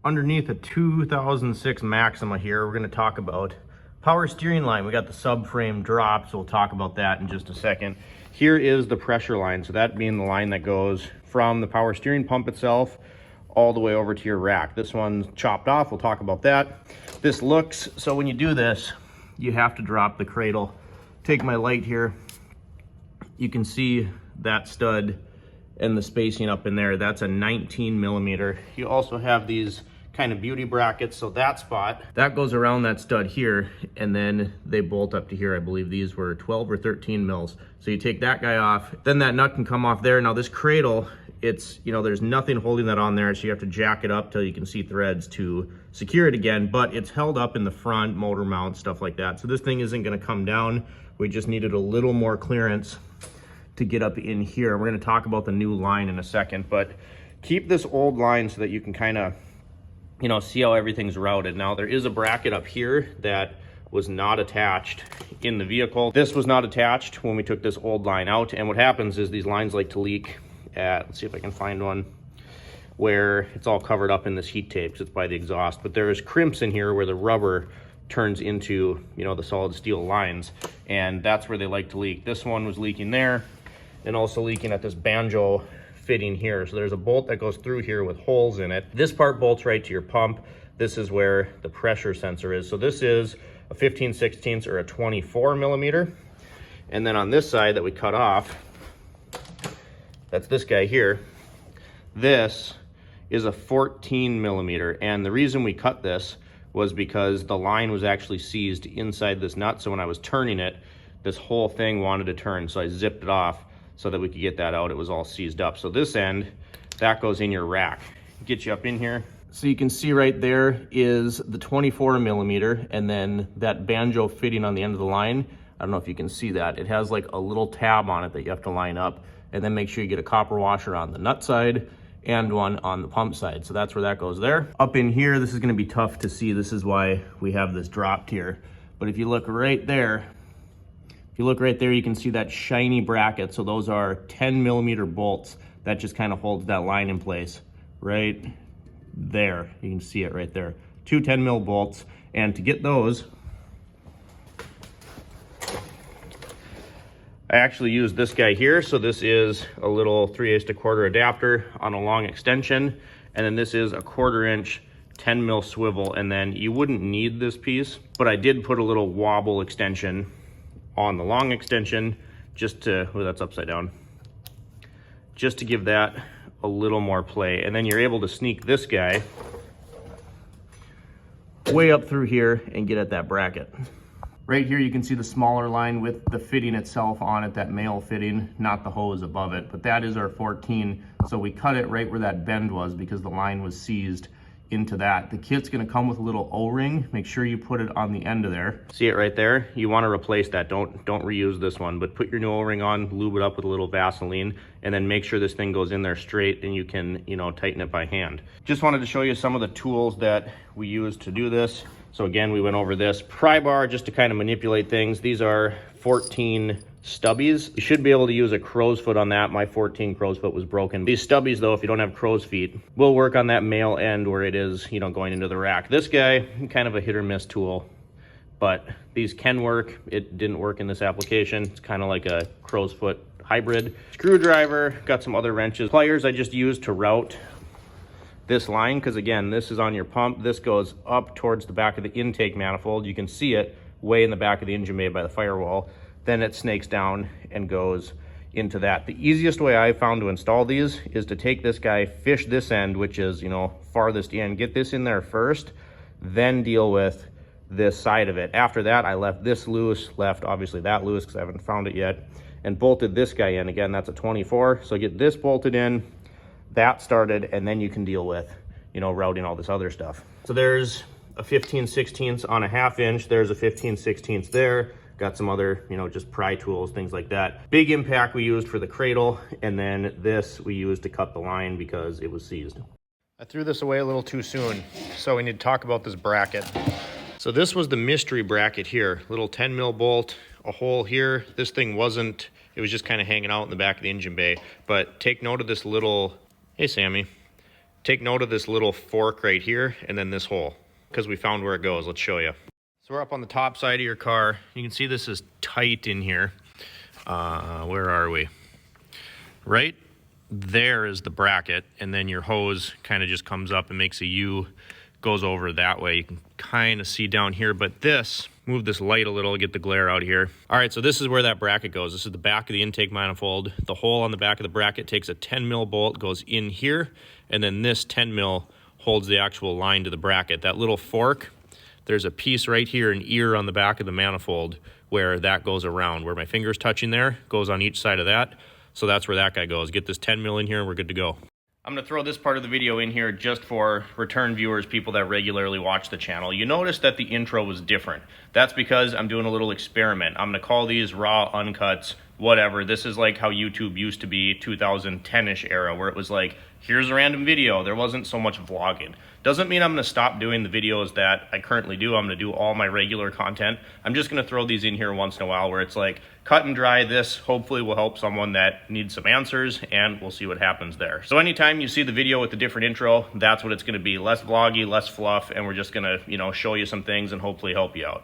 Underneath a 2006 Maxima here, we're going to talk about power steering line. We got the subframe drop, so we'll talk about that in just a second. Here is the pressure line, so that being the line that goes from the power steering pump itself all the way over to your rack. This one's chopped off, we'll talk about that. This looks, so when you do this, you have to drop the cradle. Take my light here. You can see that stud and the spacing up in there. That's a 19 millimeter. You also have these kind of beauty brackets, so that spot that goes around that stud here, and then they bolt up to here. I believe these were 12 or 13 mils. So you take that guy off, then that nut can come off there. Now this cradle, it's, you know, there's nothing holding that on there, so you have to jack it up till you can see threads to secure it again, but it's held up in the front, motor mount, stuff like that. So this thing isn't going to come down. We just needed a little more clearance to get up in here. We're going to talk about the new line in a second, but keep this old line so that you can kind of, you know, see how everything's routed. Now there is a bracket up here that was not attached in the vehicle. This was not attached when we took this old line out, and what happens is these lines like to leak at, let's see if I can find one, where it's all covered up in this heat tape because it's by the exhaust, but there is crimps in here where the rubber turns into, you know, the solid steel lines, and that's where they like to leak. This one was leaking there and also leaking at this banjo fitting here. So there's a bolt that goes through here with holes in it. This part bolts right to your pump. This is where the pressure sensor is. So this is a 15/16 or a 24 millimeter. And then on this side that we cut off, that's this guy here. This is a 14 millimeter. And the reason we cut this was because the line was actually seized inside this nut. So when I was turning it, this whole thing wanted to turn. So I zipped it off so that we could get that out. It was all seized up. So this end, that goes in your rack. Get you up in here. So you can see right there is the 24 millimeter, and then that banjo fitting on the end of the line. I don't know if you can see that. It has like a little tab on it that you have to line up, and then make sure you get a copper washer on the nut side and one on the pump side. So that's where that goes there. Up in here, this is gonna be tough to see. This is why we have this dropped here. But if you look right there, you can see that shiny bracket. So those are 10 millimeter bolts that just kind of holds that line in place right there. You can see it right there. Two 10 mil bolts. And to get those, I actually used this guy here. So this is a little 3/8 adapter on a long extension. And then this is a 1/4 inch 10 mil swivel. And then you wouldn't need this piece, but I did put a little wobble extension on the long extension just to, oh, that's upside down, just to give that a little more play. And then you're able to sneak this guy way up through here and get at that bracket. Right here you can see the smaller line with the fitting itself on it, that male fitting, not the hose above it, but that is our 14. So we cut it right where that bend was because the line was seized into that. The kit's gonna come with a little O-ring. Make sure you put it on the end of there. See it right there? You wanna replace that. Don't reuse this one, but put your new O-ring on, lube it up with a little Vaseline, and then make sure this thing goes in there straight and you can, you know, tighten it by hand. Just wanted to show you some of the tools that we use to do this. So again, we went over this pry bar just to kind of manipulate things. These are 14 stubbies. You should be able to use a crow's foot on that. My 14 crow's foot was broken. These stubbies though, if you don't have crow's feet, will work on that male end where it is, you know, going into the rack. This guy, kind of a hit or miss tool, but these can work. It didn't work in this application. It's kind of like a crow's foot hybrid. Screwdriver, got some other wrenches. Pliers I just used to route this line, because again, this is on your pump. This goes up towards the back of the intake manifold. You can see it way in the back of the engine bay by the firewall. Then it snakes down and goes into that. The easiest way I found to install these is to take this guy, fish this end, which is, you know, farthest in, get this in there first, then deal with this side of it. After that, I left this loose, left obviously that loose because I haven't found it yet, and bolted this guy in. Again, that's a 24. So get this bolted in, that started, and then you can deal with, you know, routing all this other stuff. So there's a 15/16 on a 1/2 inch. There's a 15/16 there. Got some other, you know, just pry tools, things like that. Big impact we used for the cradle, and then this we used to cut the line because it was seized. I threw this away a little too soon, so we need to talk about this bracket. So this was the mystery bracket here. Little 10 mil bolt, a hole here. This thing wasn't It was just kind of hanging out in the back of the engine bay. But take note of this little, hey Sammy, take note of this little fork right here and then this hole, because we found where it goes. Let's show you. So we're up on the top side of your car. You can see this is tight in here. Where are we? Right there is the bracket, and then your hose kind of just comes up and makes a U, goes over that way. You can kind of see down here, but this, move this light a little, get the glare out here. All right, so this is where that bracket goes. This is the back of the intake manifold. The hole on the back of the bracket takes a 10 mil bolt, goes in here, and then this 10 mil holds the actual line to the bracket. That little fork, there's a piece right here, an ear on the back of the manifold where that goes around. Where my finger's touching there, goes on each side of that. So that's where that guy goes. Get this 10 mil in here and we're good to go. I'm gonna throw this part of the video in here just for return viewers, people that regularly watch the channel. You notice that the intro was different. That's because I'm doing a little experiment. I'm gonna call these raw uncuts, whatever. This is like how YouTube used to be 2010-ish era, where it was like, here's a random video. There wasn't so much vlogging. Doesn't mean I'm gonna stop doing the videos that I currently do. I'm gonna do all my regular content. I'm just gonna throw these in here once in a while where it's like, cut and dry. This hopefully will help someone that needs some answers, and we'll see what happens there. So anytime you see the video with a different intro, that's what it's gonna be. Less vloggy, less fluff, and we're just gonna, you know, show you some things and hopefully help you out.